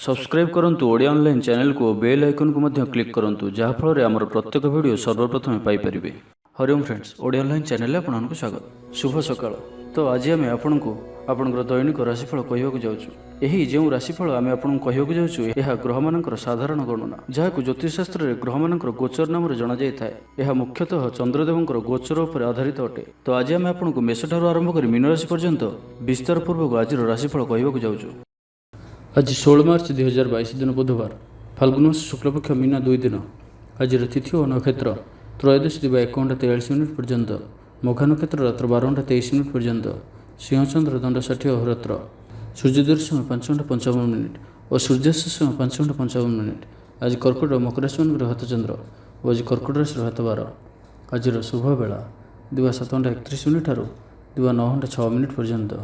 Subscribe करंतु Odia online channel को bell icon को मध्य क्लिक करंतु जहाँ फल आमर प्रत्येक वीडियो सर्वप्रथम Piper. Hariom friends, Odia online channel आपको स्वागत। शुभ सकाळ। तो आज आम आपको आपंकर दैनिक राशिफल कहवाक जाऊँ। यही जो राशिफल आम आपको कहवाक जाऊँ यह ग्रह मानकर साधारण गणना जहाँ ज्योतिषशास्त्र में ग्रह मानकर गोचर नाम जना जाए। यह मुख्यतः चंद्रदेवंकर गोचर उपर आधारित अटे। तो आज आम आपको मेषठार आरंभ कर मीन राशि पर्यंत विस्तार पूर्वक आज राशिफल कहवाक जाऊँ। आज 16 मार्च 2022 दिन बुधवार, फाल्गुन शुक्लपक्ष मीना 2 दिन। आज तिथि और नक्षत्र त्रयोदश दिवा 1 घंटा 43 मिनिट पर्यंत, मघा नक्षत्र रात्र 12 घंटा 23 मिनिट पर्यंत, सिंहचंद्र दंड 60 अहोरात्र, सूर्योदय समय 5 घंटा 55 मिनिट और सूर्यास्त समय 5 घंटा 55 मिनिट। आज कर्कट और मकर राशि मान हाथचंद्र और आज कर्कट राशि हाथबार। आज शुभ बेला दिवा 7 घंटा 31 मिनिट ठारू दिवा 9 घंटा 6 मिनिट पर्यंत,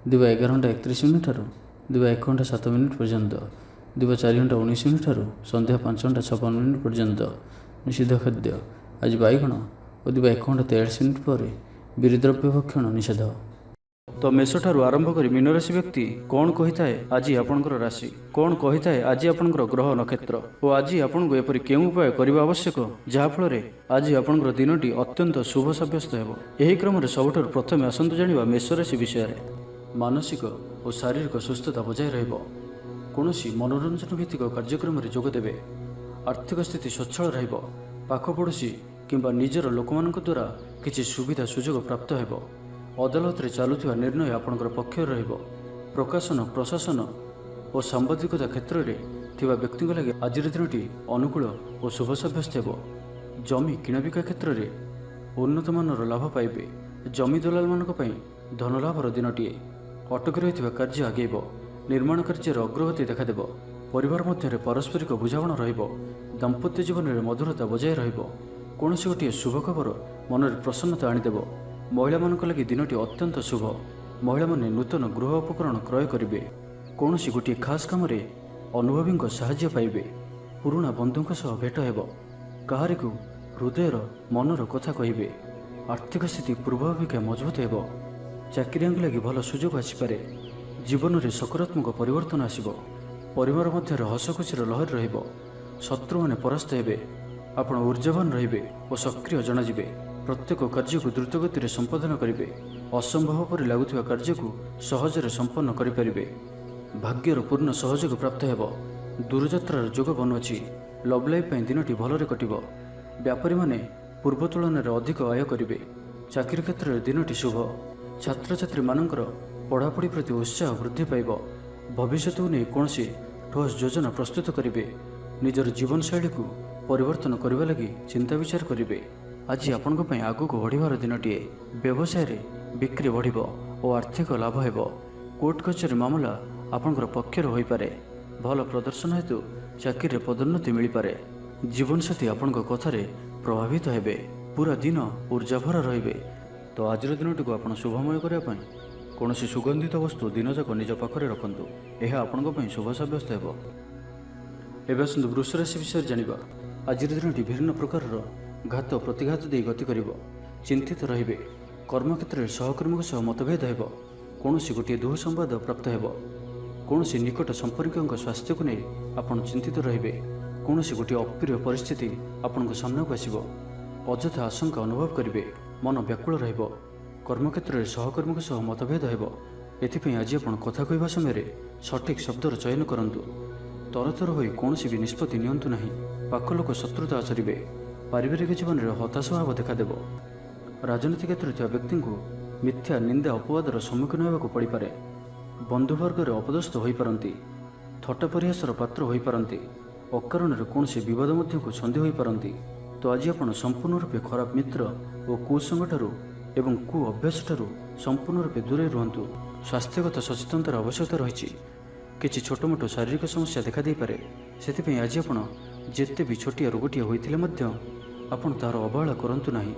दिवा 11 घंटा 31 मिनिट ठारू दिवा 1 घंटा 7 मिनिट पर्यंत, दिवा 4 घंटा 19 मिनिट ठारू संध्या 5 घंटा 56 मिनिट पर्यंत। निषिद्ध खाद्य आज बैगण और दिवा 1 घंटा 43 मिनिट पर बीरद्रव्य भक्षण निषेध। तो मेष ठारू आरंभ कर मीन राशि व्यक्ति कौन कही थाए आज आपणकर राशि, कौन कही थाए आज आपणकर ग्रह नक्षत्र और आज आपको एपरि केउं उपाय करबा आवश्यक जहाँफल आज आपणकर दिनटी अत्यंत शुभ सब्यस्त हेबो। एही क्रम सबुठारु प्रथमे आसंतु जानिबा मेष राशि विषय। मानसिक और शारीरिक सुस्थता बजाय रहिबो। कोनोसी मनोरंजन भित्तिक कार्यक्रम रे जोग देबे। आर्थिक स्थिति सच्छल रहिबो। पाखपड़ोशी किंबा निजर लोकमानक द्वारा किछि सुविधा सुजोग प्राप्त हेबो। अदालत रे चालुथिबा निर्णय आपणकर पक्ष रहिबो। प्रकाशन प्रशासन और सांबादिकता क्षेत्र रे थिबा व्यक्तिक लागि आजिर दिनटी अनुकूल और शुभ सब्यस्त हेबो। जमी किणाबिका क्षेत्र रे उन्नत मानर लाभ पाइबे। जमी दलाल मानक पई धनलाभर दिनटीए। अटकी रही कार्य आगेब। निर्माण कार्य अग्रगति देखादेव। परिवार मध्य पारस्परिक बुझामण रहिबो। दाम्पत्य जीवन में मधुरता बजाय रहिबो। कौनसी गोटे शुभ खबर मन में प्रसन्नता आनीदेव। महिला मानक लगी दिनटी अत्यंत शुभ। महिला माने नूतन गृह उपकरण क्रय करेंगे। कौनसी गोटे खास काम रे अनुभवी साहाय्य पाइबे। पुराणा बंधुओं सह भेट हेब। काहारी को हृदयर मनर कथा कहिबे। आर्थिक स्थिति पूर्वापेक्षा मजबूत हेब। चाकरिया लगी भल सुजोग आसीपे। जीवन में सकारात्मक परिवर्तन आसब। परिवार मध्य हसखुशीर लहर रहिबो। शत्रु मैंने परास्त हेबे। आपण ऊर्जावान रहिबे और सक्रिय जनाजिबे। प्रत्येक कार्य को द्रुतगति संपादन करेंगे। असंभव पर लगुवा कार्य को सहजरे संपन्न करें। भाग्यर पूर्ण सहयोग प्राप्त हेब। दूरयात्रार जोग बनुअछि। Love life दिनटी भलरे कटिबो। व्यापारी माने पूर्व तुलन में अधिक आय करेंगे। चाकरी क्षेत्र में दिनटी शुभ। छात्र छात्री मानकर पढ़ापढ़ी प्रति उत्साह वृद्धि पाइब। भविष्य को नहीं कौन ठोस योजना प्रस्तुत करेंगे। निजर जीवन शैली को परिवर्तन करने लगी चिंता विचार करेंगे। आज आपण आगक बढ़िबार दिनटीए। व्यवसाय रे बिक्री बढ़ और आर्थिक लाभ हेब। कोर्ट कचेरी मामला आपणकर पक्षर हो पारे। भल प्रदर्शन हेतु चाकरी पदोन्नति मिल पारे। जीवन साथी आपण कथार प्रभावित हेबे। पूरा दिन ऊर्जाभर रहिबे। तो आज दिनटी को आप शुभमय करने कौन सुगंधित वस्तु दिन जाक निज पाखे रखु। यह आपण शुभ सब्यस्त हो। एवं आसतु वृष राशि विषय जाना। आज दिनटी विभिन्न प्रकार घात प्रतिघात दे गति कर। चिंतित रहिबे। कर्मक्षेत्र में सहकर्मी सह मतभेद हेब। कौन गोटे दुःसंवाद प्राप्त हेब। कौन निकट संपर्क स्वास्थ्य को नहीं आपन चिंतित रहिबे। कौन गोटे अप्रिय परिस्थिति आपण सामना को आसिबो। अଯଥା आशंका अनुभव करेंगे। मन व्याकुल रहिबो। कर्मक्षेत्र में सहकर्मी सह मतभेद हेब। एथिपई आज आपण कथा कहवा समय सठिक शब्दर चयन करंतु। तरतर होई कौनसी भी निष्पत्ति नियंतु नहीं। पाख लोक शत्रुता आचरिबे। पारिवारिक जीवन में हताश भाव देखादेव। राजनीति क्षेत्र में व्यक्ति को मिथ्या निंदा अपवादर सम्मुखीन होगा पड़ पारे। बंधुवर्ग अपदस्थ हो पारती। थट्टा परिहासर पात्र हो पारती। अकारण कौन बद को छंदी हो पारती। तो आज आप संपूर्ण रूपे खराब मित्र और कुसंग एवं कु अभ्यास ठारू संपूर्ण रूपे दूरे रुहतु। स्वास्थ्यगत सचेतनतार आवश्यकता रही। किसी छोटमोट शारीरिक समस्या देखा दे पारे। से आज आप जिते भी छोटिया रोगटिया होते आपन तार अवहेला करंतु नहीं।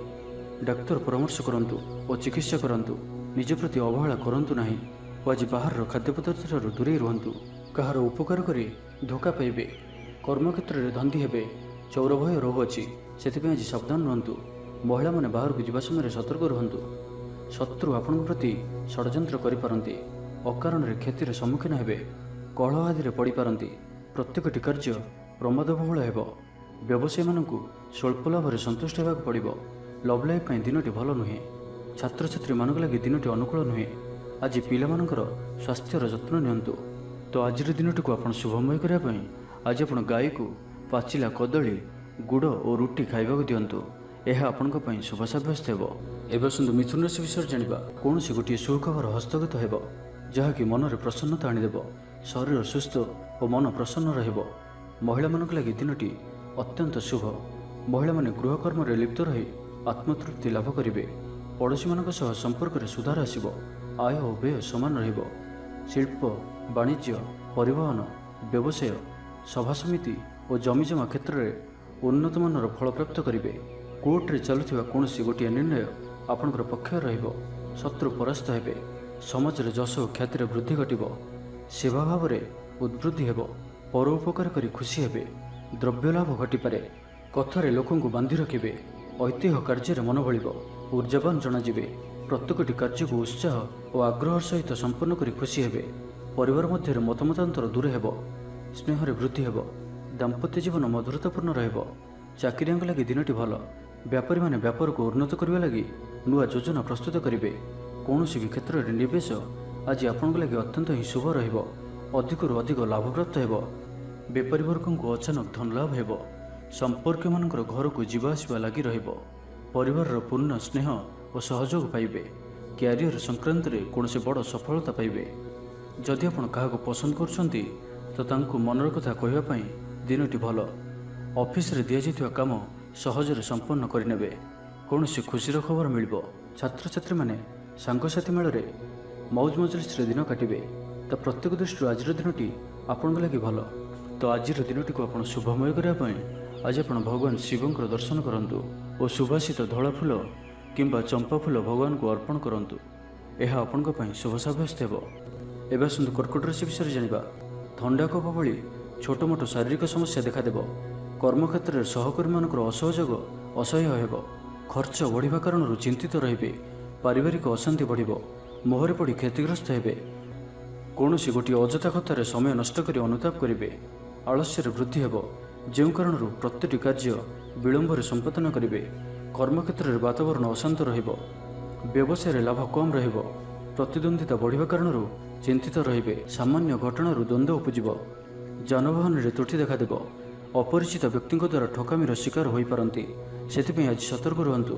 डाक्तर परामर्श करंतु और चिकित्सा करंतु। निज प्रति अवहेला करंतु नहीं। आज बाहर खाद्य पदार्थ ठारू दूरे रुहतु। कहार उपकार करी धोखा पाइबे। कर्मक्षेत्र में धंदी हेबे। चौर भय रोग अच्छी से आज सावधान रुहतु। महिला माने बाहर को जावा समय सतर्क रुहतु। शत्रु आपण प्रति षड्यंत्र करिपारंती। अकारण क्षतिर सम्मुखीन हेबे। କଳହ ଆଦିରେ ପଡ଼ିପାରନ୍ତି। ପ୍ରତ୍ୟେକଟି କାର୍ଯ୍ୟ ପ୍ରମାଦବହୁଳ ହେବ। ବ୍ୟବସାୟୀମାନଙ୍କୁ ସ୍ୱଳ୍ପ ଲାଭରେ ସନ୍ତୁଷ୍ଟ ହେବାକୁ ପଡ଼ିବ। ଲଭ୍ ଲାଇଫ୍ ପାଇଁ ଦିନଟି ଭଲ ନୁହେଁ। ଛାତ୍ରଛାତ୍ରୀମାନଙ୍କ ଲାଗି ଦିନଟି ଅନୁକୂଳ ନୁହେଁ। ଆଜି ପିଲାମାନଙ୍କର ସ୍ୱାସ୍ଥ୍ୟର ଯତ୍ନ ନିଅନ୍ତୁ। ତ ଆଜିର ଦିନଟିକୁ ଆପଣ ଶୁଭମୟ କରିବା ପାଇଁ ଆଜି ଆପଣ ଗାଈକୁ ପାଚିଲା କଦଳୀ, ଗୁଡ଼ ଓ ରୁଟି ଖାଇବାକୁ ଦିଅନ୍ତୁ। ଏହା ଆପଣଙ୍କ ପାଇଁ ଶୁଭ ସାବ୍ୟସ୍ତ ହେବ। ଏବେ ଆସନ୍ତୁ ମିଥୁନ ରାଶି ବିଷୟରେ ଜାଣିବା। କୌଣସି ଗୋଟିଏ ସୁଖବର ହସ୍ତଗତ ହେବ, ଯାହାକି ମନରେ ପ୍ରସନ୍ନତା ଆଣିଦେବ। ଶରୀର ସୁସ୍ଥ ଓ ମନ ପ୍ରସନ୍ନ ରହିବ। ମହିଳାମାନଙ୍କ ଲାଗି ଦିନଟି ଅତ୍ୟନ୍ତ ଶୁଭ। ମହିଳାମାନେ ଗୃହକର୍ମରେ ଲିପ୍ତ ରହି ଆତ୍ମତୃପ୍ତି ଲାଭ କରିବେ। ପଡ଼ୋଶୀମାନଙ୍କ ସହ ସମ୍ପର୍କରେ ସୁଧାର ଆସିବ। ଆୟ ଓ ବ୍ୟୟ ସମାନ ରହିବ। ଶିଳ୍ପ, ବାଣିଜ୍ୟ, ପରିବହନ, ବ୍ୟବସାୟ, ସଭାସମିତି ଓ ଜମିଜମା କ୍ଷେତ୍ରରେ ଉନ୍ନତମାନର ଫଳପ୍ରାପ୍ତ କରିବେ। କୋର୍ଟରେ ଚାଲୁଥିବା କୌଣସି ଗୋଟିଏ ନିର୍ଣ୍ଣୟ ଆପଣଙ୍କର ପକ୍ଷରେ ରହିବ। ଶତ୍ରୁ ପରାସ୍ତ ହେବେ। ସମାଜରେ ଯଶ ଓ ଖ୍ୟାତିରେ ବୃଦ୍ଧି ଘଟିବ। ସେବା ଭାବରେ ଉଦ୍ବୃଦ୍ଧି ହେବ। ପର ଉପକାର କରି ଖୁସି ହେବେ। ଦ୍ରବ୍ୟ ଲାଭ ଘଟିପାରେ। କଥାରେ ଲୋକଙ୍କୁ ବାନ୍ଧି ରଖିବେ। ଐତିହ୍ୟ କାର୍ଯ୍ୟରେ ମନ ବଳିବ। ଉର୍ଜାବାନ ଜଣାଯିବେ। ପ୍ରତ୍ୟେକଟି କାର୍ଯ୍ୟକୁ ଉତ୍ସାହ ଓ ଆଗ୍ରହ ସହିତ ସମ୍ପନ୍ନ କରି ଖୁସି ହେବେ। ପରିବାର ମଧ୍ୟରେ ମତମତାନ୍ତର ଦୂର ହେବ। ସ୍ନେହରେ ବୃଦ୍ଧି ହେବ। ଦାମ୍ପତ୍ୟ ଜୀବନ ମଧୁରତାପୂର୍ଣ୍ଣ ରହିବ। ଚାକିରିଆଙ୍କ ଲାଗି ଦିନଟି ଭଲ। ବ୍ୟାପାରୀମାନେ ବ୍ୟାପାରକୁ ଉନ୍ନତ କରିବା ଲାଗି ନୂଆ ଯୋଜନା ପ୍ରସ୍ତୁତ କରିବେ। କୌଣସି ବି କ୍ଷେତ୍ରରେ ନିବେଶ ଆଜି ଆପଣଙ୍କ ଲାଗି ଅତ୍ୟନ୍ତ ହିଁ ଶୁଭ ରହିବ। ଅଧିକରୁ ଅଧିକ ଲାଭପ୍ରାପ୍ତ ହେବ। ବେପାରୀ ବର୍ଗଙ୍କୁ ଅଚାନକ ଧନ ଲାଭ ହେବ। ସମ୍ପର୍କୀୟମାନଙ୍କର ଘରକୁ ଯିବା ଆସିବା ଲାଗି ରହିବ। ପରିବାରର ପୂର୍ଣ୍ଣ ସ୍ନେହ ଓ ସହଯୋଗ ପାଇବେ। କ୍ୟାରିୟର ସଂକ୍ରାନ୍ତରେ କୌଣସି ବଡ଼ ସଫଳତା ପାଇବେ। ଯଦି ଆପଣ କାହାକୁ ପସନ୍ଦ କରୁଛନ୍ତି ତ ତାଙ୍କୁ ମନର କଥା କହିବା ପାଇଁ ଦିନଟି ଭଲ। ଅଫିସରେ ଦିଆଯାଇଥିବା କାମ ସହଜରେ ସମ୍ପନ୍ନ କରିନେବେ। କୌଣସି ଖୁସିର ଖବର ମିଳିବ। ଛାତ୍ରଛାତ୍ରୀମାନେ ସାଙ୍ଗସାଥି ମେଳରେ ମୌଜ ମଜଲିସରେ ଦିନ କାଟିବେ। ତ ପ୍ରତ୍ୟେକ ଦୃଷ୍ଟିରୁ ଆଜିର ଦିନଟି ଆପଣଙ୍କ ଲାଗି ଭଲ। ତ ଆଜିର ଦିନଟିକୁ ଆପଣ ଶୁଭମୟ କରିବା ପାଇଁ ଆଜି ଆପଣ ଭଗବାନ ଶିବଙ୍କର ଦର୍ଶନ କରନ୍ତୁ ଓ ସୁବାସିତ ଧଳା ଫୁଲ କିମ୍ବା ଚମ୍ପା ଫୁଲ ଭଗବାନଙ୍କୁ ଅର୍ପଣ କରନ୍ତୁ। ଏହା ଆପଣଙ୍କ ପାଇଁ ଶୁଭ ସାବ୍ୟସ୍ତ ହେବ। ଏବେ ଆସନ୍ତୁ କର୍କଟ ରାଶି ବିଷୟରେ ଜାଣିବା। ଥଣ୍ଡା କଫ ଭଳି ଛୋଟ ମୋଟ ଶାରୀରିକ ସମସ୍ୟା ଦେଖାଦେବ। କର୍ମକ୍ଷେତ୍ରରେ ସହକର୍ମୀମାନଙ୍କର ଅସହଯୋଗ ଅସହ୍ୟ ହେବ। ଖର୍ଚ୍ଚ ବଢ଼ିବା କାରଣରୁ ଚିନ୍ତିତ ରହିବେ। ପାରିବାରିକ ଅଶାନ୍ତି ବଢ଼ିବ। ମୋହରେ ପଡ଼ି କ୍ଷତିଗ୍ରସ୍ତ ହେବେ। କୌଣସି ଗୋଟିଏ ଅଯଥା କଥାରେ ସମୟ ନଷ୍ଟ କରି ଅନୁତାପ କରିବେ। ଆଳସ୍ୟରେ ବୃଦ୍ଧି ହେବ, ଯେଉଁ କାରଣରୁ ପ୍ରତିଟି କାର୍ଯ୍ୟ ବିଳମ୍ବରେ ସମ୍ପାଦନ କରିବେ। କର୍ମକ୍ଷେତ୍ରରେ ବାତାବରଣ ଅଶାନ୍ତ ରହିବ। ବ୍ୟବସାୟରେ ଲାଭ କମ୍ ରହିବ। ପ୍ରତିଦ୍ୱନ୍ଦ୍ୱିତା ବଢ଼ିବା କାରଣରୁ ଚିନ୍ତିତ ରହିବେ। ସାମାନ୍ୟ ଘଟଣାରୁ ଦ୍ୱନ୍ଦ୍ୱ ଉପୁଜିବ। ଯାନବାହନରେ ତ୍ରୁଟି ଦେଖାଦେବ। ଅପରିଚିତ ବ୍ୟକ୍ତିଙ୍କ ଦ୍ୱାରା ଠକାମିର ଶିକାର ହୋଇପାରନ୍ତି। ସେଥିପାଇଁ ଆଜି ସତର୍କ ରୁହନ୍ତୁ।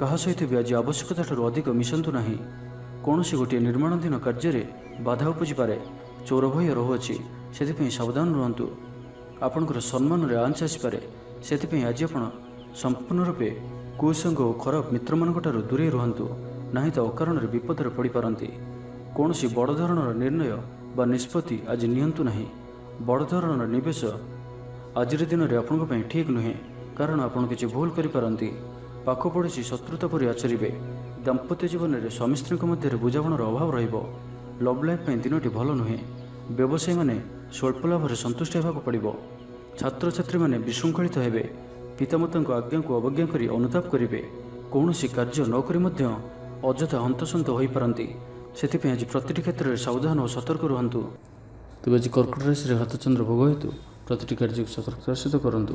କାହା ସହିତ ବି ଆଜି ଆବଶ୍ୟକତାଠାରୁ ଅଧିକ ମିଶନ୍ତୁ ନାହିଁ। କୌଣସି ଗୋଟିଏ ନିର୍ମାଣାଧୀନ କାର୍ଯ୍ୟରେ ବାଧା ଉପୁଜିପାରେ। ଚୋର ଭୟ ରହୁଅଛି, ସେଥିପାଇଁ ସାବଧାନ ରୁହନ୍ତୁ। ଆପଣଙ୍କର ସମ୍ମାନରେ ଆଞ୍ଚ ଆସିପାରେ। ସେଥିପାଇଁ ଆଜି ଆପଣ ସମ୍ପୂର୍ଣ୍ଣ ରୂପେ କୁସଙ୍ଗ ଓ ଖରାପ ମିତ୍ରମାନଙ୍କଠାରୁ ଦୂରେଇ ରୁହନ୍ତୁ, ନାହିଁ ତ ଅକାରଣରେ ବିପଦରେ ପଡ଼ିପାରନ୍ତି। କୌଣସି ବଡ଼ ଧରଣର ନିର୍ଣ୍ଣୟ ବା ନିଷ୍ପତ୍ତି ଆଜି ନିଅନ୍ତୁ ନାହିଁ। ବଡ଼ ଧରଣର ନିବେଶ ଆଜିର ଦିନରେ ଆପଣଙ୍କ ପାଇଁ ଠିକ୍ ନୁହେଁ, କାରଣ ଆପଣ କିଛି ଭୁଲ କରିପାରନ୍ତି। ପାଖ ପଡ଼ୋଶୀ ଶତ୍ରୁତା ପରି ଆଚରିବେ। ଦାମ୍ପତ୍ୟ ଜୀବନରେ ସ୍ୱାମୀ ସ୍ତ୍ରୀଙ୍କ ମଧ୍ୟରେ ବୁଝାମଣାର ଅଭାବ ରହିବ। ଲଭ୍ ଲାଇଫ୍ ପାଇଁ ଦିନଟି ଭଲ ନୁହେଁ। ବ୍ୟବସାୟୀମାନେ ସ୍ୱଳ୍ପ ଲାଭରେ ସନ୍ତୁଷ୍ଟ ହେବାକୁ ପଡ଼ିବ। ଛାତ୍ରଛାତ୍ରୀମାନେ ବିଶୃଙ୍ଖଳିତ ହେବେ। ପିତାମାତାଙ୍କ ଆଜ୍ଞାକୁ ଅବଜ୍ଞା କରି ଅନୁତାପ କରିବେ। କୌଣସି କାର୍ଯ୍ୟ ନ କରି ମଧ୍ୟ ଅଯଥା ହନ୍ତସନ୍ତ ହୋଇପାରନ୍ତି। ସେଥିପାଇଁ ଆଜି ପ୍ରତିଟି କ୍ଷେତ୍ରରେ ସାବଧାନ ଓ ସତର୍କ ରୁହନ୍ତୁ। ତେବେ ଆଜି କର୍କଟ ରାଶିରେ ହାତଚନ୍ଦ୍ର ଭୋଗ ହେତୁ ପ୍ରତିଟି କାର୍ଯ୍ୟକୁ ସତର୍କତାର ସହିତ କରନ୍ତୁ।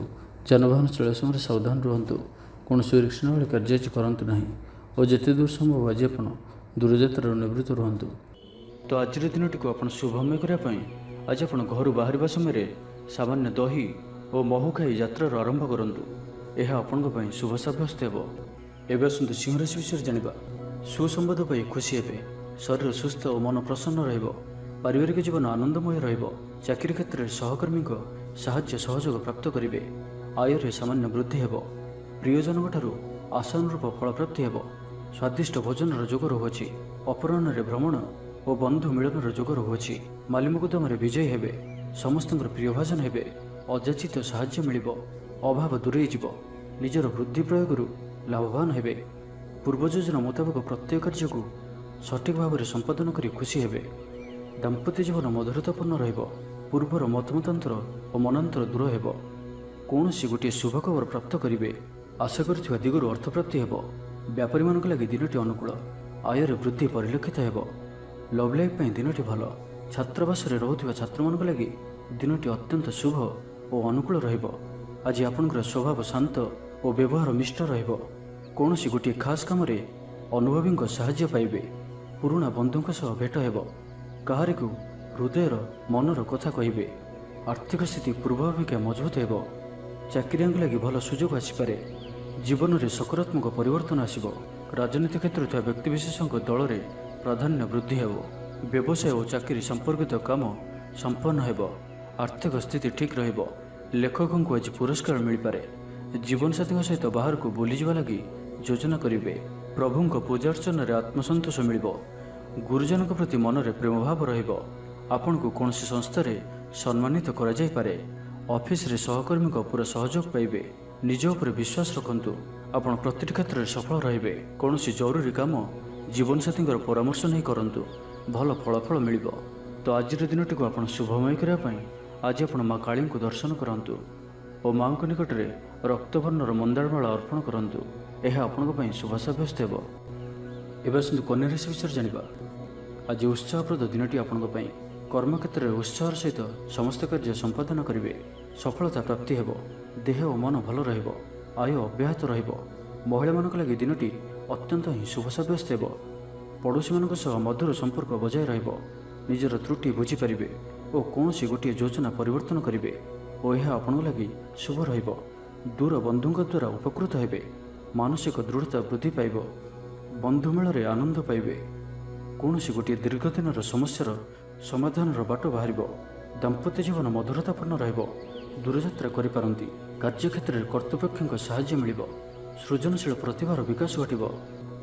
ଯାନବାହନ ଚଳାଇବା ସମୟରେ ସାବଧାନ ରୁହନ୍ତୁ। କୌଣସି ରିକ୍ସ ଭଳି କାର୍ଯ୍ୟ ଆଜି କରନ୍ତୁ ନାହିଁ ଓ ଯେତେ ଦୂର ସମ୍ଭବ ଆଜି ଆପଣ ଦୂରଯାତ୍ରାରୁ ନିବୃତ୍ତ ରୁହନ୍ତୁ। ତ ଆଜିର ଦିନଟିକୁ ଆପଣ ଶୁଭମୟ କରିବା ପାଇଁ ଆଜି ଆପଣ ଘରୁ ବାହାରିବା ସମୟରେ ସାମାନ୍ୟ ଦହି ଓ ମହୁ ଖାଇ ଯାତ୍ରାର ଆରମ୍ଭ କରନ୍ତୁ। ଏହା ଆପଣଙ୍କ ପାଇଁ ଶୁଭ ସାବ୍ୟସ୍ତ ହେବ। ଏବେ ଆସନ୍ତୁ ସିଂହ ରାଶି ବିଷୟରେ ଜାଣିବା। ସୁସମ୍ବାଦ ପାଇ ଖୁସି ହେବେ। ଶରୀର ସୁସ୍ଥ ଓ ମନ ପ୍ରସନ୍ନ ରହିବ। ପାରିବାରିକ ଜୀବନ ଆନନ୍ଦମୟ ରହିବ। ଚାକିରି କ୍ଷେତ୍ରରେ ସହକର୍ମୀଙ୍କ ସାହାଯ୍ୟ ସହଯୋଗ ପ୍ରାପ୍ତ କରିବେ। ଆୟରେ ସାମାନ୍ୟ ବୃଦ୍ଧି ହେବ। ପ୍ରିୟଜନଙ୍କଠାରୁ ଆଶାନୁରୂପ ଫଳପ୍ରାପ୍ତି ହେବ। ସ୍ୱାଦିଷ୍ଟ ଭୋଜନର ଯୋଗ ରହୁଅଛି। ଅପରାହ୍ନରେ ଭ୍ରମଣ ଓ ବନ୍ଧୁ ମିଳନର ଯୋଗ ରହୁଅଛି। ମାଲିମୁକଦ୍ଦମାରେ ବିଜୟୀ ହେବେ। ସମସ୍ତଙ୍କର ପ୍ରିୟଭାଜନ ହେବେ। ଅଯାଚିତ ସାହାଯ୍ୟ ମିଳିବ। ଅଭାବ ଦୂରେଇ ଯିବ। ନିଜର ବୁଦ୍ଧି ପ୍ରୟୋଗରୁ ଲାଭବାନ ହେବେ। ପୂର୍ବ ଯୋଜନା ମୁତାବକ ପ୍ରତ୍ୟେକ କାର୍ଯ୍ୟକୁ ସଠିକ୍ ଭାବରେ ସମ୍ପାଦନ କରି ଖୁସି ହେବେ। ଦାମ୍ପତ୍ୟ ଜୀବନ ମଧୁରତାପୂର୍ଣ୍ଣ ରହିବ। ପୂର୍ବର ମତମତାନ୍ତର ଓ ମନାନ୍ତର ଦୂର ହେବ। କୌଣସି ଗୋଟିଏ ଶୁଭ ଖବର ପ୍ରାପ୍ତ କରିବେ। ଆଶା କରିଥିବା ଦିଗରୁ ଅର୍ଥପ୍ରାପ୍ତି ହେବ। ବ୍ୟାପାରୀମାନଙ୍କ ଲାଗି ଦିନଟି ଅନୁକୂଳ। ଆୟରେ ବୃଦ୍ଧି ପରିଲକ୍ଷିତ ହେବ। ଲଭ୍ ଲାଇଫ୍ ପାଇଁ ଦିନଟି ଭଲ। ଛାତ୍ରାବାସରେ ରହୁଥିବା ଛାତ୍ରମାନଙ୍କ ଲାଗି ଦିନଟି ଅତ୍ୟନ୍ତ ଶୁଭ ଓ ଅନୁକୂଳ ରହିବ। ଆଜି ଆପଣଙ୍କର ସ୍ୱଭାବ ଶାନ୍ତ ଓ ବ୍ୟବହାର ମିଷ୍ଟ ରହିବ। କୌଣସି ଗୋଟିଏ ଖାସ୍ କାମରେ ଅନୁଭବୀଙ୍କ ସାହାଯ୍ୟ ପାଇବେ। ପୁରୁଣା ବନ୍ଧୁଙ୍କ ସହ ଭେଟ ହେବ। କାହାରିକୁ ହୃଦୟର ମନର କଥା କହିବେ। ଆର୍ଥିକ ସ୍ଥିତି ପୂର୍ବ ଅପେକ୍ଷା ମଜବୁତ ହେବ। ଚାକିରିଆଙ୍କ ଲାଗି ଭଲ ସୁଯୋଗ ଆସିପାରେ। ଜୀବନରେ ସକାରାତ୍ମକ ପରିବର୍ତ୍ତନ ଆସିବ। ରାଜନୀତି କ୍ଷେତ୍ରରେ ଥିବା ବ୍ୟକ୍ତିବିଶେଷଙ୍କ ଦଳରେ ପ୍ରାଧାନ୍ୟ ବୃଦ୍ଧି ହେବ। ବ୍ୟବସାୟ ଓ ଚାକିରି ସମ୍ପର୍କିତ କାମ ସମ୍ପନ୍ନ ହେବ। ଆର୍ଥିକ ସ୍ଥିତି ଠିକ୍ ରହିବ। ଲେଖକଙ୍କୁ ଆଜି ପୁରସ୍କାର ମିଳିପାରେ। ଜୀବନସାଥୀଙ୍କ ସହିତ ବାହାରକୁ ବୁଲିଯିବା ଲାଗି ଯୋଜନା କରିବେ। ପ୍ରଭୁଙ୍କ ପୂଜାର୍ଚ୍ଚନାରେ ଆତ୍ମସନ୍ତୋଷ ମିଳିବ। ଗୁରୁଜନଙ୍କ ପ୍ରତି ମନରେ ପ୍ରେମଭାବ ରହିବ। ଆପଣଙ୍କୁ କୌଣସି ସଂସ୍ଥାରେ ସମ୍ମାନିତ କରାଯାଇପାରେ। ଅଫିସରେ ସହକର୍ମୀଙ୍କ ପୁରା ସହଯୋଗ ପାଇବେ। ନିଜ ଉପରେ ବିଶ୍ୱାସ ରଖନ୍ତୁ। ଆପଣ ପ୍ରତିଟି କ୍ଷେତ୍ରରେ ସଫଳ ରହିବେ। କୌଣସି ଜରୁରୀ କାମ ଜୀବନସାଥୀଙ୍କର ପରାମର୍ଶ ନେଇ କରନ୍ତୁ। ଭଲ ଫଳାଫଳ ମିଳିବ। ତ ଆଜିର ଦିନଟିକୁ ଆପଣ ଶୁଭମୟ କରିବା ପାଇଁ ଆଜି ଆପଣ ମା କାଳୀଙ୍କୁ ଦର୍ଶନ କରନ୍ତୁ ଓ ମାଙ୍କ ନିକଟରେ ରକ୍ତବର୍ଣ୍ଣର ମନ୍ଦାରମାଳ ଅର୍ପଣ କରନ୍ତୁ। ଏହା ଆପଣଙ୍କ ପାଇଁ ଶୁଭ ସାବ୍ୟସ୍ତ ହେବ। ଏବେ ଆସନ୍ତୁ କନ୍ୟା ରାଶି ବିଷୟରେ ଜାଣିବା। ଆଜି ଉତ୍ସାହପ୍ରଦ ଦିନଟି ଆପଣଙ୍କ ପାଇଁ। କର୍ମକ୍ଷେତ୍ରରେ ଉତ୍ସାହର ସହିତ ସମସ୍ତ କାର୍ଯ୍ୟ ସମ୍ପାଦନ କରିବେ। ସଫଳତା ପ୍ରାପ୍ତି ହେବ। ଦେହ ଓ ମନ ଭଲ ରହିବ। ଆୟ ଅବ୍ୟାହତ ରହିବ। ମହିଳାମାନଙ୍କ ଲାଗି ଦିନଟି ଅତ୍ୟନ୍ତ ହିଁ ଶୁଭ ସାବ୍ୟସ୍ତ ହେବ। ପଡ଼ୋଶୀମାନଙ୍କ ସହ ମଧୁର ସମ୍ପର୍କ ବଜାୟ ରହିବ। ନିଜର ତ୍ରୁଟି ବୁଝିପାରିବେ ଓ କୌଣସି ଗୋଟିଏ ଯୋଜନା ପରିବର୍ତ୍ତନ କରିବେ ଓ ଏହା ଆପଣଙ୍କ ଲାଗି ଶୁଭ ରହିବ। ଦୂର ବନ୍ଧୁଙ୍କ ଦ୍ୱାରା ଉପକୃତ ହେବେ। ମାନସିକ ଦୃଢ଼ତା ବୃଦ୍ଧି ପାଇବ। ବନ୍ଧୁମେଳରେ ଆନନ୍ଦ ପାଇବେ। କୌଣସି ଗୋଟିଏ ଦୀର୍ଘଦିନର ସମସ୍ୟାର ସମାଧାନର ବାଟ ବାହାରିବ। ଦାମ୍ପତ୍ୟ ଜୀବନ ମଧୁରତାପୂର୍ଣ୍ଣ ରହିବ। ଦୂରଯାତ୍ରା କରିପାରନ୍ତି। କାର୍ଯ୍ୟକ୍ଷେତ୍ରରେ କର୍ତ୍ତୃପକ୍ଷଙ୍କ ସାହାଯ୍ୟ ମିଳିବ। ସୃଜନଶୀଳ ପ୍ରତିଭାର ବିକାଶ ଘଟିବ।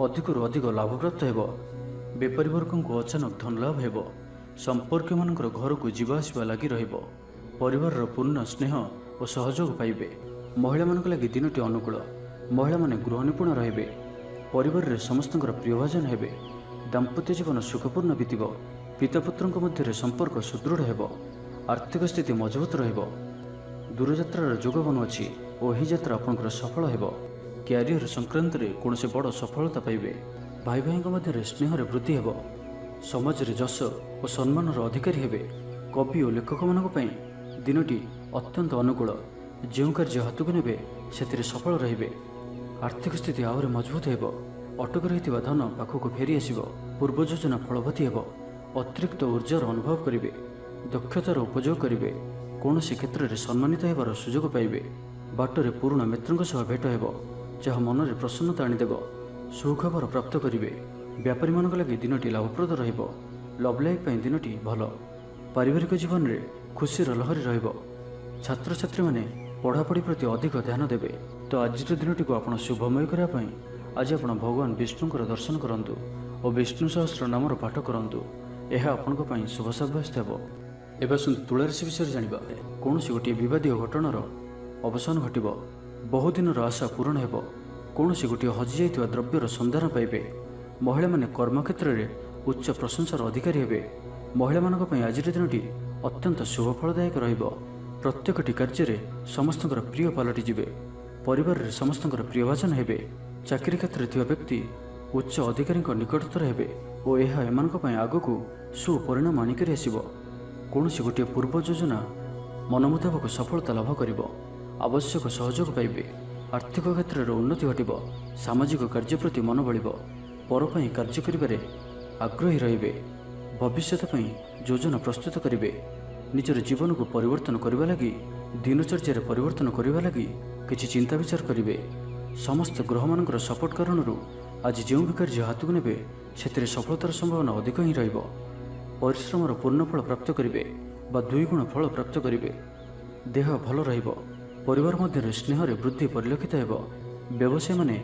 ଅଧିକରୁ ଅଧିକ ଲାଭପ୍ରାପ୍ତ ହେବ। ବେପାରୀ ବର୍ଗଙ୍କୁ ଅଚାନକ ଧନଲାଭ ହେବ। ସମ୍ପର୍କୀୟମାନଙ୍କର ଘରକୁ ଯିବା ଆସିବା ଲାଗି ରହିବ। ପରିବାରର ପୂର୍ଣ୍ଣ ସ୍ନେହ ଓ ସହଯୋଗ ପାଇବେ। ମହିଳାମାନଙ୍କ ଲାଗି ଦିନଟି ଅନୁକୂଳ। ମହିଳାମାନେ ଗୃହ ନିପୁଣ ରହିବେ। ପରିବାରରେ ସମସ୍ତଙ୍କର ପ୍ରିୟଭାଜନ ହେବେ। ଦାମ୍ପତ୍ୟ ଜୀବନ ସୁଖପୂର୍ଣ୍ଣ ବିତିବ। ପିତାପୁତ୍ରଙ୍କ ମଧ୍ୟରେ ସମ୍ପର୍କ ସୁଦୃଢ଼ ହେବ। ଆର୍ଥିକ ସ୍ଥିତି ମଜବୁତ ରହିବ। ଦୂରଯାତ୍ରାର ଯୋଗ ବନୁଅଛି ଓ ଏହି ଯାତ୍ରା ଆପଣଙ୍କର ସଫଳ ହେବ। କ୍ୟାରିୟର ସଂକ୍ରାନ୍ତରେ କୌଣସି ବଡ଼ ସଫଳତା ପାଇବେ। ଭାଇ ଭାଇଙ୍କ ମଧ୍ୟରେ ସ୍ନେହରେ ବୃଦ୍ଧି ହେବ। ସମାଜରେ ଯଶ ଓ ସମ୍ମାନର ଅଧିକାରୀ ହେବେ। କବି ଓ ଲେଖକମାନଙ୍କ ପାଇଁ ଦିନଟି ଅତ୍ୟନ୍ତ ଅନୁକୂଳ। ଯେଉଁ କାର୍ଯ୍ୟ ହାତକୁ ନେବେ ସେଥିରେ ସଫଳ ରହିବେ। ଆର୍ଥିକ ସ୍ଥିତି ଆହୁରି ମଜବୁତ ହେବ। ଅଟକି ରହିଥିବା ଧନ ପାଖକୁ ଫେରି ଆସିବ। ପୂର୍ବ ଯୋଜନା ଫଳବତୀ ହେବ। ଅତିରିକ୍ତ ଉର୍ଜାର ଅନୁଭବ କରିବେ। ଦକ୍ଷତାର ଉପଯୋଗ କରିବେ। କୌଣସି କ୍ଷେତ୍ରରେ ସମ୍ମାନିତ ହେବାର ସୁଯୋଗ ପାଇବେ। ବାଟରେ ପୁରୁଣା ମିତ୍ରଙ୍କ ସହ ଭେଟ ହେବ, ଯାହା ମନରେ ପ୍ରସନ୍ନତା ଆଣିଦେବ। ସୁଖବର ପ୍ରାପ୍ତ କରିବେ। ବ୍ୟାପାରୀମାନଙ୍କ ଲାଗି ଦିନଟି ଲାଭପ୍ରଦ ରହିବ। ଲଭ୍ ଲାଇଫ୍ ପାଇଁ ଦିନଟି ଭଲ। ପାରିବାରିକ ଜୀବନରେ ଖୁସିର ଲହରୀ ରହିବ। ଛାତ୍ରଛାତ୍ରୀମାନେ ପଢ଼ାପଢ଼ି ପ୍ରତି ଅଧିକ ଧ୍ୟାନ ଦେବେ। ତ ଆଜିର ଦିନଟିକୁ ଆପଣ ଶୁଭମୟ କରିବା ପାଇଁ ଆଜି ଆପଣ ଭଗବାନ ବିଷ୍ଣୁଙ୍କର ଦର୍ଶନ କରନ୍ତୁ ଓ ବିଷ୍ଣୁ ସହସ୍ର ନାମର ପାଠ କରନ୍ତୁ। ଏହା ଆପଣଙ୍କ ପାଇଁ ଶୁଭ ସାବ୍ୟସ୍ତ ହେବ। ଏବେ ଆସନ୍ତୁ ତୁଳା ରାଶି ବିଷୟରେ ଜାଣିବା। କୌଣସି ଗୋଟିଏ ବିବାଦୀୟ ଘଟଣାର ଅବସାନ ଘଟିବ। ବହୁଦିନର ଆଶା ପୂରଣ ହେବ। କୌଣସି ଗୋଟିଏ ହଜିଯାଇଥିବା ଦ୍ରବ୍ୟର ସନ୍ଧାନ ପାଇବେ। ମହିଳାମାନେ କର୍ମକ୍ଷେତ୍ରରେ ଉଚ୍ଚ ପ୍ରଶଂସାର ଅଧିକାରୀ ହେବେ। ମହିଳାମାନଙ୍କ ପାଇଁ ଆଜିର ଦିନଟି ଅତ୍ୟନ୍ତ ଶୁଭଫଳଦାୟକ ରହିବ। ପ୍ରତ୍ୟେକଟି କାର୍ଯ୍ୟରେ ସମସ୍ତଙ୍କର ପ୍ରିୟ ପାଲଟିଯିବେ। ପରିବାରରେ ସମସ୍ତଙ୍କର ପ୍ରିୟଭାଜନ ହେବେ। ଚାକିରି କ୍ଷେତ୍ରରେ ଥିବା ବ୍ୟକ୍ତି ଉଚ୍ଚ ଅଧିକାରୀଙ୍କ ନିକଟତର ହେବେ ଓ ଏହା ଏମାନଙ୍କ ପାଇଁ ଆଗକୁ ସୁପରିଣାମ ଆଣିକରି ଆସିବ। କୌଣସି ଗୋଟିଏ ପୂର୍ବ ଯୋଜନା ମନ ମୁତାବକ ସଫଳତା ଲାଭ କରିବ। ଆବଶ୍ୟକ ସହଯୋଗ ପାଇବେ। ଆର୍ଥିକ କ୍ଷେତ୍ରରେ ଉନ୍ନତି ଘଟିବ। ସାମାଜିକ କାର୍ଯ୍ୟ ପ୍ରତି ମନ ବଳିବ। ପର ପାଇଁ କାର୍ଯ୍ୟ କରିବାରେ ଆଗ୍ରହୀ ରହିବେ। ଭବିଷ୍ୟତ ପାଇଁ ଯୋଜନା ପ୍ରସ୍ତୁତ କରିବେ। ନିଜର ଜୀବନକୁ ପରିବର୍ତ୍ତନ କରିବା ଲାଗି, ଦିନଚର୍ଯ୍ୟାରେ ପରିବର୍ତ୍ତନ କରିବା ଲାଗି କିଛି ଚିନ୍ତା ବିଚାର କରିବେ। ସମସ୍ତ ଗ୍ରହମାନଙ୍କର ସପୋର୍ଟ କାରଣରୁ ଆଜି ଯେଉଁ ବି କାର୍ଯ୍ୟ ହାତକୁ ନେବେ ସେଥିରେ ସଫଳତାର ସମ୍ଭାବନା ଅଧିକ ହିଁ ରହିବ। ପରିଶ୍ରମର ପୂର୍ଣ୍ଣ ଫଳ ପ୍ରାପ୍ତ କରିବେ ବା ଦୁଇଗୁଣ ଫଳ ପ୍ରାପ୍ତ କରିବେ। ଦେହ ଭଲ ରହିବ। ପରିବାର ମଧ୍ୟରେ ସ୍ନେହରେ ବୃଦ୍ଧି ପରିଲକ୍ଷିତ ହେବ। ବ୍ୟବସାୟୀମାନେ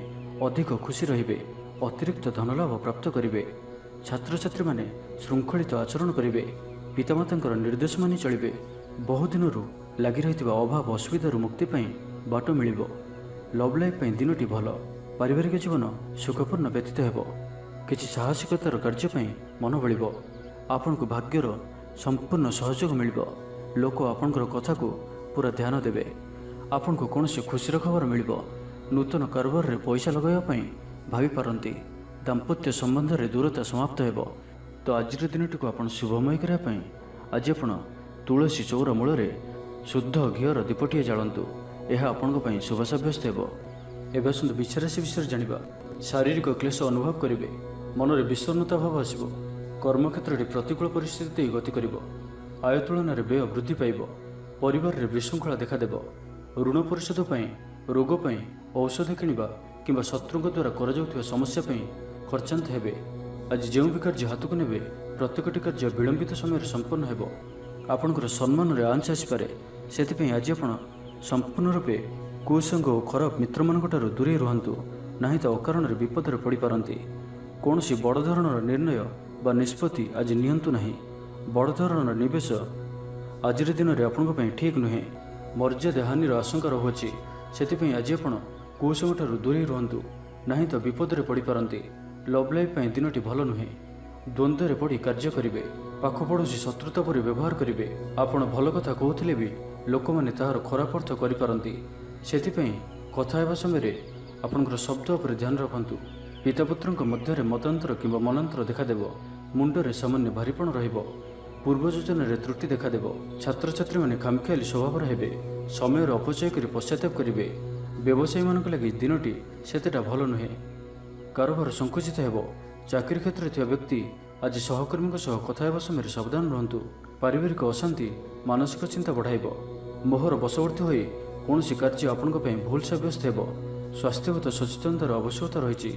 ଅଧିକ ଖୁସି ରହିବେ। ଅତିରିକ୍ତ ଧନଲାଭ ପ୍ରାପ୍ତ କରିବେ। ଛାତ୍ରଛାତ୍ରୀମାନେ ଶୃଙ୍ଖଳିତ ଆଚରଣ କରିବେ। ପିତାମାତାଙ୍କର ନିର୍ଦ୍ଦେଶ ମାନି ଚଳିବେ। ବହୁଦିନରୁ ଲାଗି ରହିଥିବା ଅଭାବ ଅସୁବିଧାରୁ ମୁକ୍ତି ପାଇଁ ବାଟ ମିଳିବ। ଲଭ୍ ଲାଇଫ୍ ପାଇଁ ଦିନଟି ଭଲ। ପାରିବାରିକ ଜୀବନ ସୁଖପୂର୍ଣ୍ଣ ବ୍ୟତୀତ ହେବ। କିଛି ସାହସିକତାର କାର୍ଯ୍ୟ ପାଇଁ ମନ ବଳିବ। ଆପଣଙ୍କୁ ଭାଗ୍ୟର ସମ୍ପୂର୍ଣ୍ଣ ସହଯୋଗ ମିଳିବ। ଲୋକ ଆପଣଙ୍କର କଥାକୁ ପୁରା ଧ୍ୟାନ ଦେବେ। ଆପଣଙ୍କୁ କୌଣସି ଖୁସିର ଖବର ମିଳିବ। ନୂତନ କାରବାରରେ ପଇସା ଲଗାଇବା ପାଇଁ ଭାବିପାରନ୍ତି। ଦାମ୍ପତ୍ୟ ସମ୍ବନ୍ଧରେ ଦୂରତା ସମାପ୍ତ ହେବ। तो आज दिनटी आप शुभमय करने आज आप तुलसी चौरा मूल शुद्ध घीर दीपटे जालतु। यह आपण शुभ सब्यस्त हो। एवं आसतु विचाराशी विषय जाना। शारीरिक क्लेश अनुभव करेंगे, मन में विषन्नता भाव आसो, कर्मक्षेत्र में प्रतिकूल परिस्थिति गति कर, आय तुलन में व्यय वृद्धि पाइब, परिवार में विशृंखला देखादेव, ऋण परिशोध रोग औषध किणवा कि शत्रु द्वारा कर समस्या खर्चांत हेबे। आज जो भी कार्य हाथ को नेबे प्रत्येकटी कार्य विलंबित समय संपन्न हेबो। आपणकर सम्मान में आंच आसपे, से आज आप संपूर्ण रूपे कुसंग और खराब मित्र मानक दूरे रुहतु, ना तो अकारण विपद में पड़ पारती। कौन बड़ धरणर निर्णय बा निष्पत्ति आज नियंतु नहीं। बड़ धरणर निवेश आज दिन में आपण ठीक नुहे। मर्यादा हानिर आशंका रहुछि, से आज आप कुसंग दूरे रुहतु, ना तो विपद में पड़ पारती। लव लाइफ दिनटी भल नुहे। द्वंद्व में पड़ कार्य करेंगे, पाखपड़ोशी शत्रुता पर व्यवहार करेंगे। आपण भल कथा कहते भी लोक मैंने तार खराब अर्थ करें। से कथा हेबा समय आपणकर शब्द पर ध्यान रखु। पितापुत्र मध्य मतांतर कि मनांतर देखादेव। मुंडरे सामान्य भारीपण रहिबो। पूर्व योजन त्रुटि देखादेव। छात्र छात्री मैंने खामखियाली स्वभाव हेबे। समय अपचय कर पश्चाताप करेंगे। व्यवसायी मान लगी दिनटी सेतेटा भल नुहे। कारोबार संकुचित हेबो। चाकरी क्षेत्र में व्यक्ति आज सहकर्मी कथा हेबा समय सावधान रहतु। पारिवारिक अशांति मानसिक चिंता बढ़ाइब। मोहर बशवर्ती हो कौन कार्य आपण भूल सब्यस्त हो। स्वास्थ्यगत सचेतनतार आवश्यकता रही,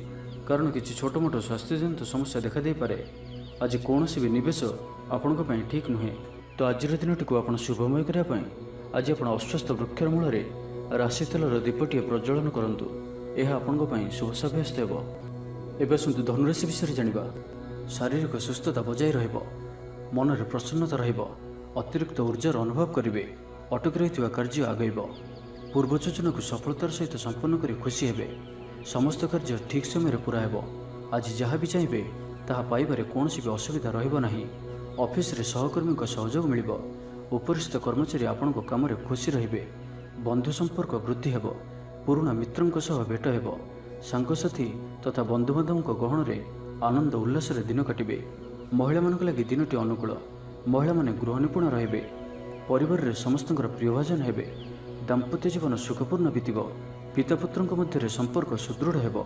कारण किसी छोट मोट स्वास्थ्यजनित समस्या देखा दे पारे। आज कौन भी निवेश आपण ठीक नुहे। तो आज दिनटी को आप शुभमय करने आज आप अस्वस्थ वृक्षर मूल राशि तेलर दीपटे प्रज्वलन करंतु। यह आपण शुभ सब्यस्त हो। एवं आसतु धनुराशि विषय जाना। शारीरिक सुस्थता बजाय रहिबो, मन में प्रसन्नता रहिबो, अतिरिक्त ऊर्जार अनुभव करेंगे, अटकी रही कार्य आगेब, पूर्व योजना को सफलतार सहित संपन्न कर खुशी हेबे। समस्त कार्य ठीक समय पूरा हेबो। आज जहाँ भी चाहिए ताहा पाइबारे कौन भी असुविधा रहिबो नाही। ऑफिस रे सहकर्मी सहयोग मिलिबो। उपरिस्थ कर्मचारी आपण काम में खुशी रहिबे। बंधु संपर्क वृद्धि हेबो। पुराना मित्रों सह भेट हेबो। सांगसाथी तथा बंधुबांधवों गहण में आनंद उल्लास दिन काटिबे। महिला मानक लगी दिनटी अनुकूल। महिला माने गृह निपुण रहिबे। परिवार रे समस्तंकर प्रियभाजन हेबे। दाम्पत्य जीवन सुखपूर्ण बीतब। पितापुत्र मध्य संपर्क सुदृढ़ हेबो।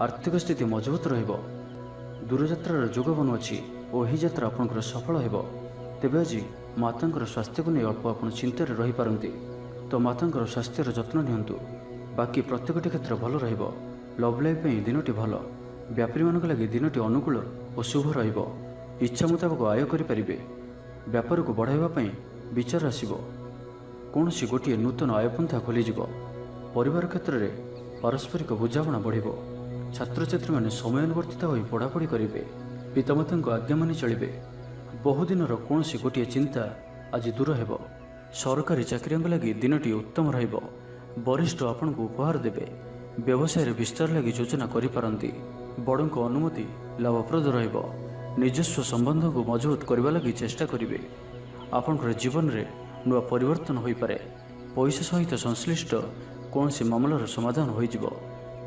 आर्थिक स्थिति मजबूत रहिबो। दूरयात्रार जोग बनुअछि और यही यात्रा आपनकर सफल हेबो। तेबे आज मातांकर स्वास्थ्य को नहीं अल्प आपण चिंतार रही पारंती, तो मातांकर स्वास्थ्यर जत्न नियंतु। बाकी प्रत्येकटी क्षेत्र भल रहिबो। लव लाइफ दिनटी भल। व्यापारी मानक लगी दिनटी अनुकूल और शुभ रहिबो। इच्छा मुताबक आय करें। व्यापार को बढ़ाइबा विचार आसिबो। कौन गोटे नूतन आयपंथा खोलीजिब। परिवार क्षेत्र में पारस्परिक बुझाणा बढ़िबो। छात्र छात्री मैंने समयानुवर्तित हो पढ़ापढ़ी करेंगे। पितामाता आज्ञा मानि चलिबे। बहुदिन कौन गोटे चिंता आज दूर हेबो। सरकारी चाकरी लगी दिनटी उत्तम रहिबो। वरिष्ठ आपण को उपहार देवे। व्यवसाय विस्तार लगी योजना करिपारंती। बड़ों को अनुमति लाभप्रद रहिबो। निजस्व संबंध को मजबूत करने लगी चेष्टा करेंगे। आपणकर जीवन में नुआ परिवर्तन हो पारे। पैसा सहित संश्लिष्ट कौन सी मामलार समाधान हो।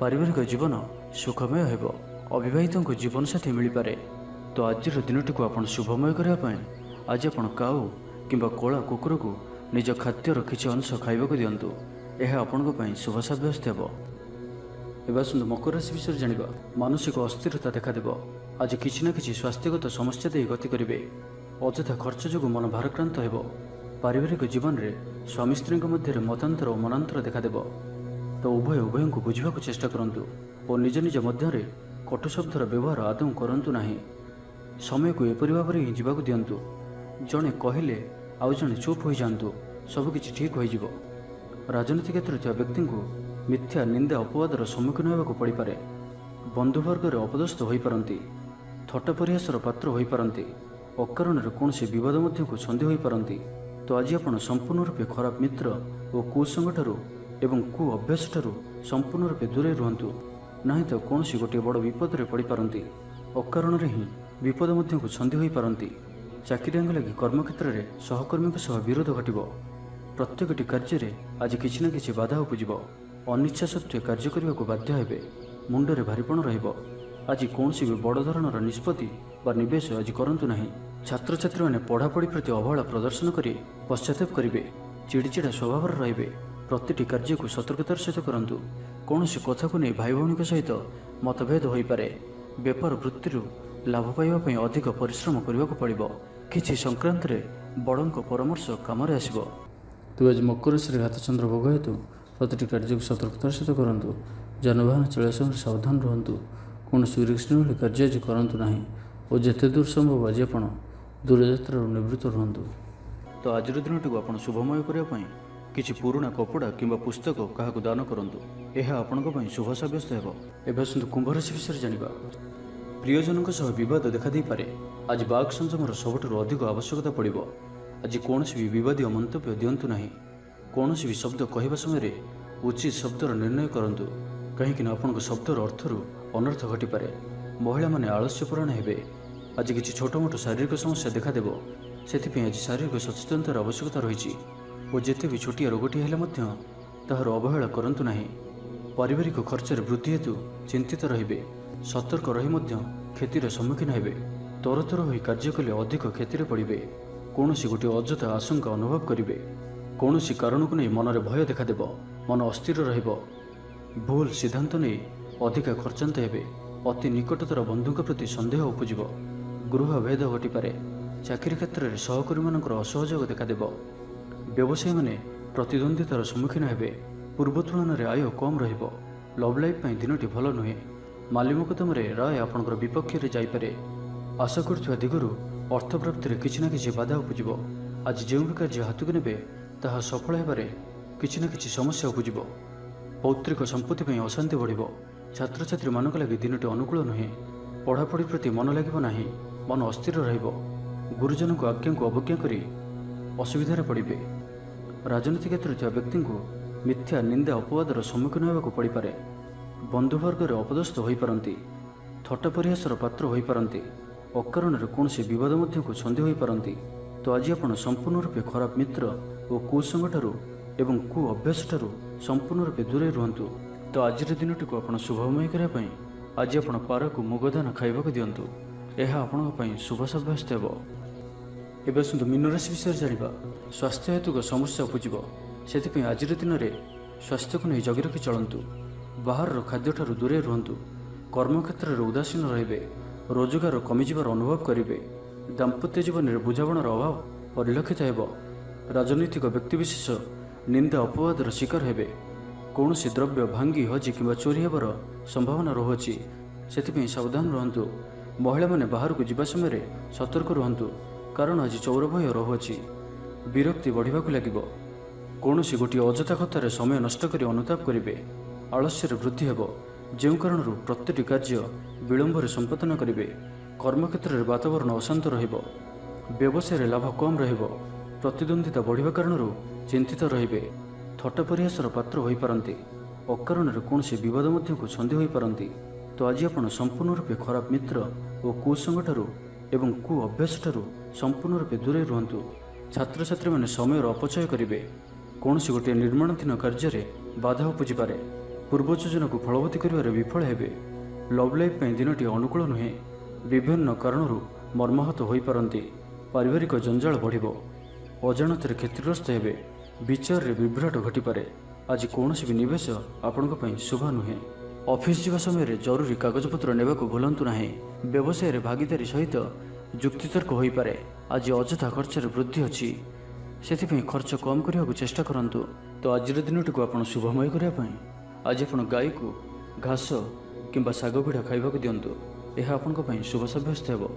पारिवारिक जीवन सुखमय हेबो। अविवाहितों को जीवन साथी मिल पारे। तो आज दिनटी को आप शुभमय करने आज आप काऊ कि कला कुकुर को निज खाद्यर किसी अंश खाइबा दिंतु। यह आपण शुभ सब्यस्त हो। एवं आसतु मकर राशि विषय जाना। मानसिक अस्थिरता देखादेव। आज किसी न किसी स्वास्थ्यगत समस्या दे गति करेंगे। अଯଥା खर्च जो मन भारक्रांत हेबो। पारिवारिक जीवन में स्वामी स्त्री मध्य मतांतर और मनांतर देखादेव। तो उभय को बुझा चेष्टा करूँ और निज निज मध्य कटु शब्दर व्यवहार आदौ करूँ ना। समय को एपरी भाव में ही जावाक दिंतु। जड़े कहले आउ जड़े चुप हो जातु। सबकि ठीक हो। राजनीति क्षेत्र में व्यक्ति को मिथ्या निंदा अपवादर सम्मुखीन होगा पड़ पारे। बंधुवर्ग अपदस्थ हो पारती। थट्टा परिहासर पात्र हो पारती। अकारण कौन बद को छंदी हो पारती। तो आज आप संपूर्ण रूपे खराब मित्र और कुसंग एवं कु अभ्यास संपूर्ण रूपे दूरे रुहतु, ना तो कौन गोटे बड़ विपद में पड़ पारती। अकारण ही विपद को छंदी हो पारती। चाकरी लगी कर्मक्षेत्र में सहकर्मी विरोध घटब। प्रत्येकटी कार्य आज किसी न किसी बाधा उपजिब। अनिच्छा सत्वे कार्य करने को बाध्य हेबे। मुंडरे भारीपण रहिबो। आज कौन भी बड़ धरणर निष्पत्ति बा निवेश आज करंतु नहीं। छात्र छात्री मैंने पढ़ापढ़ी प्रति अवहेला प्रदर्शन कर पश्चाताप करेंगे, चिड़चिड़ा स्वभाव रहिबे। प्रतिटी कार्य को सतर्कतार सहित करंतु। कौन कथा को नहीं भाई भौणी सहित मतभेद हो पारे। बेपार वृत्ति लाभ पाइबा अधिक परिश्रम करने को पड़ो। किसी संक्रांत बड़ों परामर्श काम आसब। तो आज मकर राशि घातचंद्र भोग हेतु प्रतिटी कार्य को सतर्कतार सहित करूँ। जानवाहन चलवा समय सावधान रुहतु। कौन रिस्क भाई कार्य आज करूँ ना और जिते दूर संभव आज आप दूरयात्रा निवृत्त रुहतु। तो आज दिन टी आप शुभमय करने किसी पुराणा कपड़ा किंबा पुस्तक क्या दान करूँ। यह आपण शुभ सब्यस्त हो। एवं कुंभ राशि विषय जाना। प्रियजनों सह बद देखा पारे। आज बाघ संयमर सबुठ अधिक आवश्यकता पड़ो। आज कौन भी बदीय मंतव्य दिंतु ना। कौन भी शब्द कहवा समय उचित शब्दर निर्णय करूँ, कहीं आपण शब्दर अर्थर अनर्थ घटीपे। महिला माने आलस्यपरायण हे। आज किसी छोट मोट शारीरिक समस्या देखादेव। से आज शारीरिक सचेतनतार आवश्यकता रही और जिते भी छोटिया रोगटी है ताहार अवहेला करूँ ना। पारिवारिक खर्चर वृद्धि हेतु चिंतित रे। सतर्क रही क्षतिर सम्मुखीन हे। तरतर हो कार्य कले अधिक क्षतिर पड़े। कौन गोटे अजथा आशंका अनुभव करेंगे। कौन कारण को नहीं मनरे भय देखादेव। मन अस्थिर रहिबो। भूल सिद्धांत नहीं अधिका खर्चांत हे। अति निकटतर बंधुओं प्रति संदेह उपजिब। गृह भेद घटीपे। चाकरी क्षेत्र में सहकर्मी मान असहयोग देखादेव। व्यवसायी माने प्रतिद्वंदितार सम्मुखीन हे। पूर्व तुलन में आय कम रहिबो। लव लाइफ दिनटी भल नुहे। माली मुकदम राय आपणकर विपक्ष में जापे। आशा करुवा दिगरू अर्थ प्राप्ति में किसी न किसी बाधा उपजिब। आज जो भी कार्य हाथ को ने ताहा सफल होबारे किसी न किसी समस्या उपजिब। पौत्रिक संपत्ति अशांति बढ़िबो। छात्र छात्री मानक लगी दिनटी अनुकूल नुहे। पढ़ापढ़ी प्रति मन लगिबो नाही। मन अस्थिर रहिबो। गुरुजन को आज्ञा को अवज्ञा करी असुविधार पड़े। राजनीति क्षेत्र में व्यक्ति को मिथ्या निंदा अपवादर सम्मुखीन होगा पड़े। बंधुवर्ग अपदस्थ हो पारती। थट्टा परिहासर पात्र हो पारती। अकारण कौन बद को छंदी हो पारती। तो आज आप संपूर्ण रूपे खराब मित्र और कुसंग एवं कु अभ्यास संपूर्ण रूपे दूरे रुहतु। तो आज दिन टी आप शुभमय करने आज आप पारा को मुगदान खाइबा दिंतु। यह आपण शुभ सब्यस्त हो। एवं मीन राशि विषय जाना। स्वास्थ्य हेतु समस्या उपजिब। से आज दिन में स्वास्थ्य को नहीं जगी रखी चलतु। बाहर खाद्य ठारू दूरे रुहतु। कर्मक्षेत्र में उदासीन रे। रोजगार कमिजार अनुभव करेंगे। दाम्पत्य जीवन में बुझामणार अभाव परिलक्षित हो। राजनैतिक व्यक्तिविशेष निंदा अपवादर शिकार हे। कौन द्रव्य भांगी हजि कि चोरी होवर संभावना रोचे। से सावधान रुहतु। महिला माने बाहर को जीवा समय सतर्क रुहतु। कारण आज चौर भय रोचे। विरक्ति बढ़ा लगे। कौन गोटे अजथा कथार समय नष्ट कर अनुताप करेंगे। आलस्यर वृद्धि हो। जो कारण प्रत्येक कार्य विलंब संपादन करेंगे। कर्मक्षेत्र में वातावरण अशांत रहिबो। व्यवसाय लाभ कम रहिबो। प्रतिद्वंदिता बढ़िबा कारण चिंतित रहिबे। थट्टा परिहासर पात्र हो पारती। अकारण कौन बद को छंदी हो पारती। तो आज आप संपूर्ण रूपे खराब मित्र और कुसंग एवं कु अभ्यास संपूर्ण रूपे दूरे रुहतु। छात्र छात्री मैंने समय अपचय करेंगे। कौन गोटे निर्माणाधीन कार्य बाधा उपजिपे। पूर्व योजना को फलवती कर विफल हे। लव लाइफ दिनटी अनुकूल नुहे। विभिन्न कारणों मर्माहत हो पारती। पारिवारिक जंजाल बढ़िबो। अजाणत क्षतिग्रस्त हे। विचार रे विभ्राट घटीपे। आज कौन भी निवेश आपण शुभ नुहे। ऑफिस जावा समय जरूरी कागजपत्र नेबा को भूलंतु ना। व्यवसाय रे भागीदारी सहित जुक्तितर्क हो पारे। आज अजथा खर्चर वृद्धि अच्छी। से खर्च कम करने को चेष्टा करंतु। तो आज दिनटी को आप शुभमय करने आज आप गाई को घास किंबा शाग पिठा खाइबा दिंतु। यह आपण शुभ सब्यस्त हो।